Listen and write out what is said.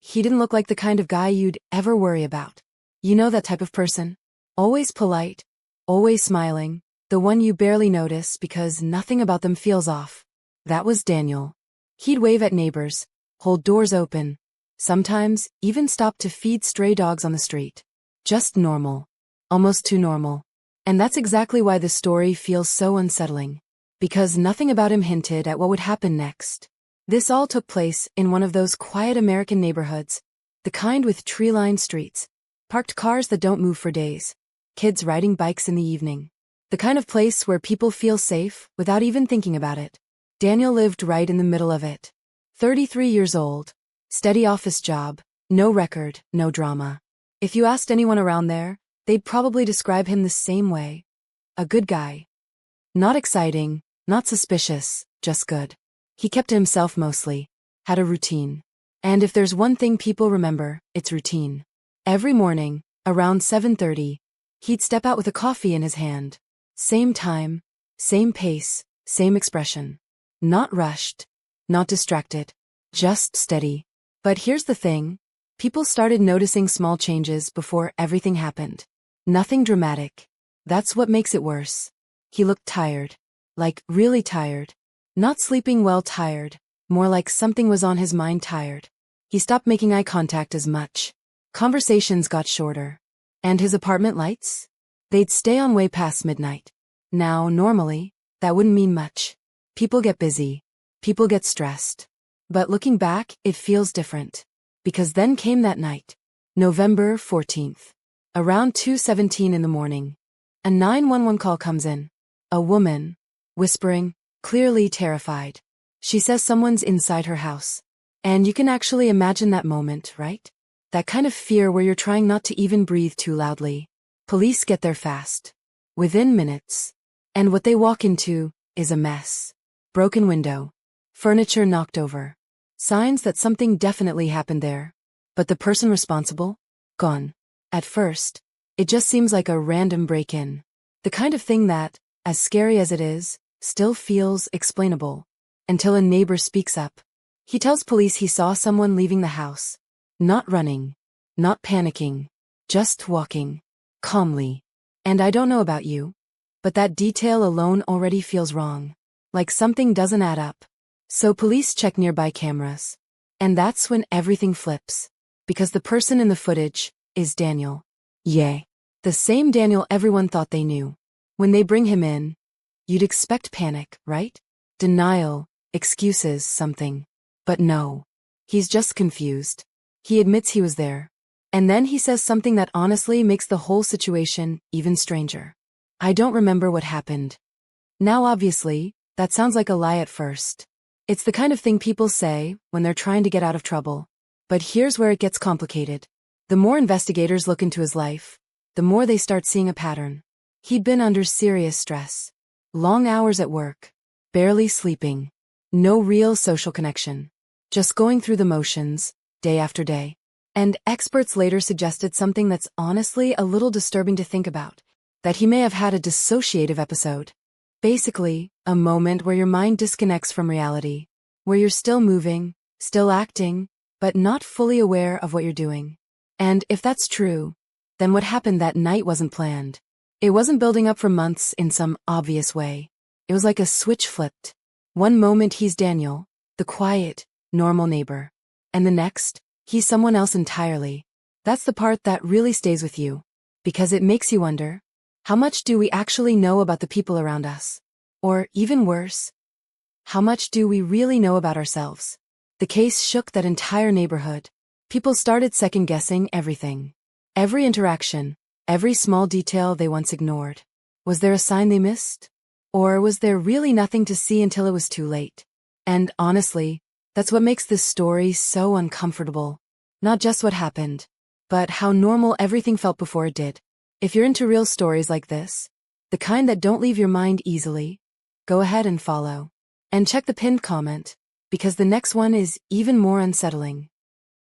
He didn't look like the kind of guy you'd ever worry about. You know that type of person? Always polite, always smiling, the one you barely notice because nothing about them feels off. That was Daniel. He'd wave at neighbors, hold doors open, sometimes even stop to feed stray dogs on the street. Just normal. Almost too normal. And that's exactly why the story feels so unsettling. Because nothing about him hinted at what would happen next. This all took place in one of those quiet American neighborhoods, the kind with tree-lined streets, parked cars that don't move for days, kids riding bikes in the evening. The kind of place where people feel safe without even thinking about it. Daniel lived right in the middle of it. 33 years old, steady office job, no record, no drama. If you asked anyone around there, they'd probably describe him the same way. A good guy. Not exciting, not suspicious, just good. He kept to himself mostly, had a routine. And if there's one thing people remember, it's routine. Every morning, around 7:30, he'd step out with a coffee in his hand. Same time, same pace, same expression. Not rushed, not distracted, just steady. But here's the thing, people started noticing small changes before everything happened. Nothing dramatic. That's what makes it worse. He looked tired. Like, really tired. Not sleeping well tired, more like something was on his mind tired. He stopped making eye contact as much. Conversations got shorter. And his apartment lights? They'd stay on way past midnight. Now, normally, that wouldn't mean much. People get busy. People get stressed. But looking back, it feels different. Because then came that night. November 14th. Around 2:17 in the morning. A 911 call comes in. A woman, whispering, clearly terrified. She says someone's inside her house. And you can actually imagine that moment, right? That kind of fear where you're trying not to even breathe too loudly. Police get there fast. Within minutes. And what they walk into is a mess. Broken window. Furniture knocked over. Signs that something definitely happened there. But the person responsible? Gone. At first, it just seems like a random break-in. The kind of thing that, as scary as it is, still feels explainable. Until a neighbor speaks up. He tells police he saw someone leaving the house. Not running. Not panicking. Just walking. Calmly. And I don't know about you, but that detail alone already feels wrong. Like something doesn't add up. So police check nearby cameras. And that's when everything flips. Because the person in the footage is Daniel. Yay. The same Daniel everyone thought they knew. When they bring him in, you'd expect panic, right? Denial, excuses, something. But no. He's just confused. He admits he was there. And then he says something that honestly makes the whole situation even stranger. I don't remember what happened. Now obviously, that sounds like a lie at first. It's the kind of thing people say when they're trying to get out of trouble. But here's where it gets complicated. The more investigators look into his life, the more they start seeing a pattern. He'd been under serious stress. Long hours at work. Barely sleeping. No real social connection. Just going through the motions, day after day. And experts later suggested something that's honestly a little disturbing to think about. That he may have had a dissociative episode. Basically, a moment where your mind disconnects from reality. Where you're still moving, still acting, but not fully aware of what you're doing. And if that's true, then what happened that night wasn't planned. It wasn't building up for months in some obvious way. It was like a switch flipped. One moment he's Daniel, the quiet, normal neighbor. And the next, he's someone else entirely. That's the part that really stays with you. Because it makes you wonder, how much do we actually know about the people around us? Or, even worse, how much do we really know about ourselves? The case shook that entire neighborhood. People started second-guessing everything. Every interaction, every small detail they once ignored. Was there a sign they missed? Or was there really nothing to see until it was too late? And honestly, that's what makes this story so uncomfortable. Not just what happened, but how normal everything felt before it did. If you're into real stories like this, the kind that don't leave your mind easily, go ahead and follow. And check the pinned comment, because the next one is even more unsettling.